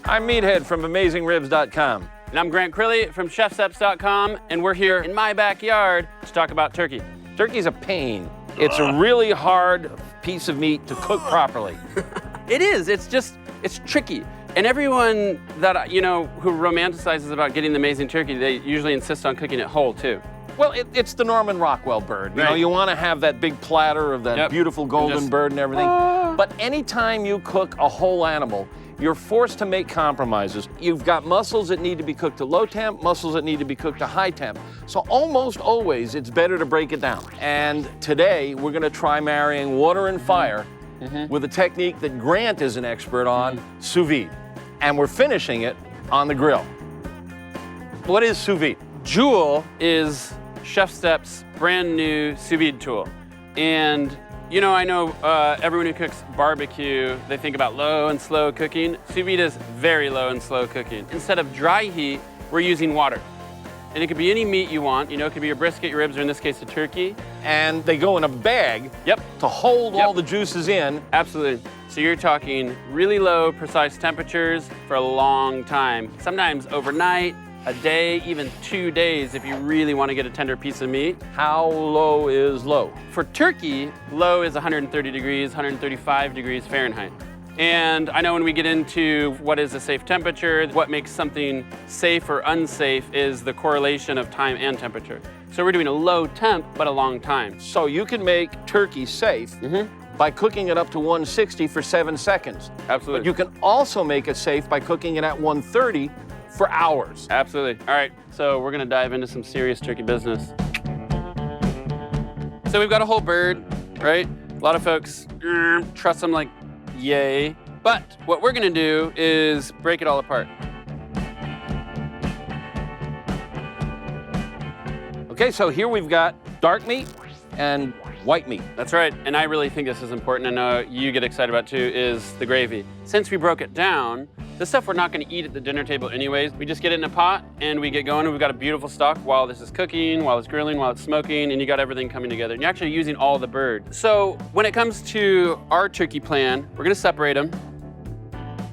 I'm Meathead from AmazingRibs.com. And I'm Grant Crilly from ChefSteps.com, and we're here in my backyard to talk about turkey. Turkey's a pain. It's a really hard piece of meat to cook properly. It is. It's tricky. And everyone that, who romanticizes about getting the amazing turkey, they usually insist on cooking it whole, too. Well, it's the Norman Rockwell bird. You know, you want to have that big platter of that beautiful golden bird and everything. But anytime you cook a whole animal, you're forced to make compromises. You've got muscles that need to be cooked to low temp, muscles that need to be cooked to high temp. So almost always, it's better to break it down. And today, we're going to try marrying water and fire with a technique that Grant is an expert on, sous vide. And we're finishing it on the grill. What is sous vide? Joule is Chef Steps' brand new sous vide tool. And I know everyone who cooks barbecue, they think about low and slow cooking. Sous vide is very low and slow cooking. Instead of dry heat, we're using water. And it could be any meat you want. It could be your brisket, your ribs, or in this case, a turkey. And they go in a bag to hold all the juices in. Absolutely. So you're talking really low, precise temperatures for a long time. Sometimes overnight, a day, even 2 days if you really want to get a tender piece of meat. How low is low? For turkey, low is 130 degrees, 135 degrees Fahrenheit. And I know when we get into what is a safe temperature, what makes something safe or unsafe is the correlation of time and temperature. So we're doing a low temp, but a long time. So you can make turkey safe by cooking it up to 160 for 7 seconds. Absolutely. But you can also make it safe by cooking it at 130 for hours. Absolutely. All right, so we're gonna dive into some serious turkey business. So we've got a whole bird, right? A lot of folks trust them like yay. But what we're gonna do is break it all apart. Okay, so here we've got dark meat and white meat. That's right, and I really think this is important. I know you get excited about too, is the gravy. Since we broke it down, the stuff we're not gonna eat at the dinner table anyways. We just get it in a pot and we get going, and we've got a beautiful stock while this is cooking, while it's grilling, while it's smoking, and you got everything coming together. And you're actually using all the bird. So when it comes to our turkey plan, we're gonna separate them.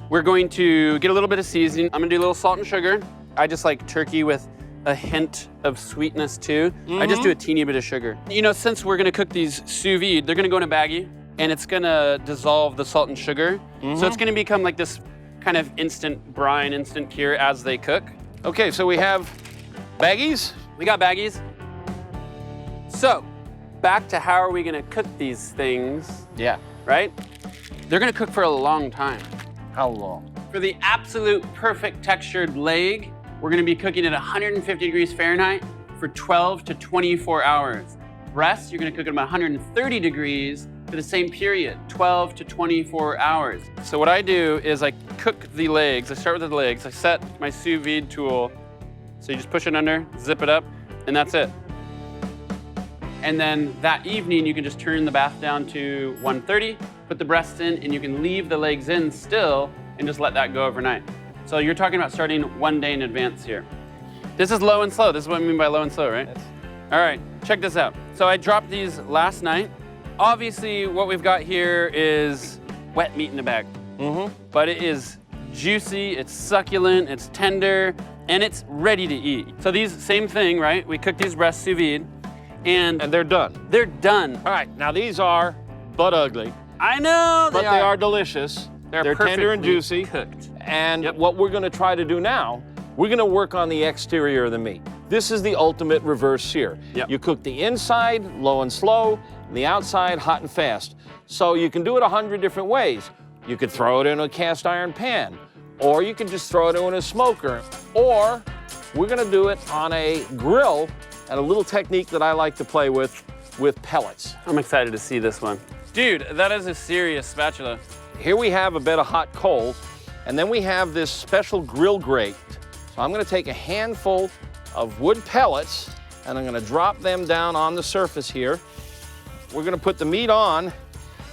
We're going to get a little bit of seasoning. I'm gonna do a little salt and sugar. I just like turkey with a hint of sweetness too. I just do a teeny bit of sugar. Since we're gonna cook these sous vide, they're gonna go in a baggie, and it's gonna dissolve the salt and sugar. So it's gonna become like this kind of instant brine, instant cure as they cook. Okay, so we have baggies. We got baggies. So, back to how are we gonna cook these things, Yeah. right? They're gonna cook for a long time. How long? For the absolute perfect textured leg, we're gonna be cooking at 150 degrees Fahrenheit for 12 to 24 hours. Breasts, you're gonna cook at about 130 degrees for the same period, 12 to 24 hours. So what I do is I cook the legs. I start with the legs. I set my sous vide tool. So you just push it under, zip it up, and that's it. And then that evening, you can just turn the bath down to 130, put the breasts in, and you can leave the legs in still and just let that go overnight. So you're talking about starting 1 day in advance here. This is low and slow. This is what I mean by low and slow, right? All right, check this out. So I dropped these last night. Obviously, what we've got here is wet meat in a bag. But it is juicy, it's succulent, it's tender, and it's ready to eat. So these, same thing, right? We cook these breasts sous vide, and they're done. They're done. All right, now these are butt ugly. I know but they are delicious. They're tender and juicy. Cooked. And what we're gonna try to do now, we're gonna work on the exterior of the meat. This is the ultimate reverse sear. You cook the inside low and slow, and the outside hot and fast. So you can do it 100 different ways. You could throw it in a cast iron pan, or you can just throw it in a smoker, or we're gonna do it on a grill, and a little technique that I like to play with pellets. I'm excited to see this one. Dude, that is a serious spatula. Here we have a bed of hot coals, and then we have this special grill grate. So I'm gonna take a handful of wood pellets, and I'm gonna drop them down on the surface here. We're gonna put the meat on,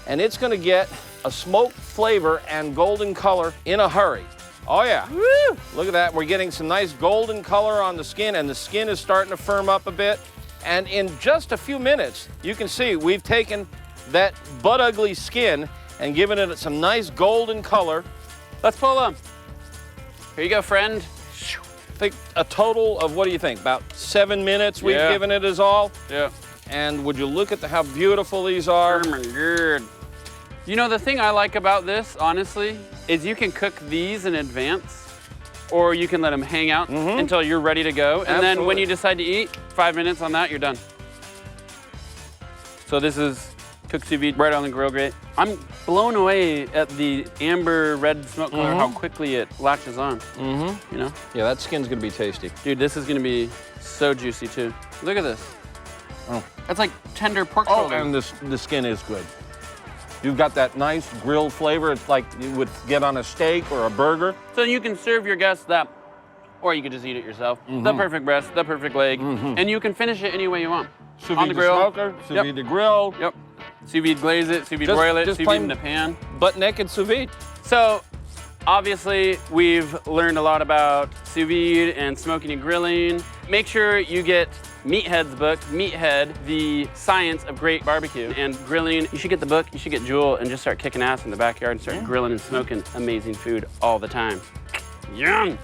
and it's gonna get a smoked flavor and golden color in a hurry. Oh yeah, woo! Look at that, we're getting some nice golden color on the skin, and the skin is starting to firm up a bit. And in just a few minutes, you can see we've taken that butt ugly skin and given it some nice golden color. Let's pull them. Here you go, friend. I think a total of, what do you think, about 7 minutes we've given it is all? Yeah. And would you look at how beautiful these are? Oh my God. You know, the thing I like about this, honestly, is you can cook these in advance, or you can let them hang out until you're ready to go. And then when you decide to eat, 5 minutes on that, you're done. So this is cooked sous vide right on the grill grate. I'm blown away at the amber red smoke color, how quickly it latches on. You know? Yeah, that skin's gonna be tasty. Dude, this is gonna be so juicy too. Look at this. Oh. That's like tender pork Oh, shoulder. and the skin is good. You've got that nice grilled flavor. It's like you would get on a steak or a burger. So you can serve your guests that, or you could just eat it yourself. The perfect breast, the perfect leg, and you can finish it any way you want. Sous on the grill. Smoker, sous vide the grill. Yep. Sous vide glaze it, sous vide broil it, sous vide in the pan. Butt naked sous vide. So, obviously, we've learned a lot about sous vide and smoking and grilling. Make sure you get Meathead's book, Meathead, The Science of Great Barbecue and Grilling. You should get the book, you should get Joule, and just start kicking ass in the backyard and start grilling and smoking amazing food all the time. Yum!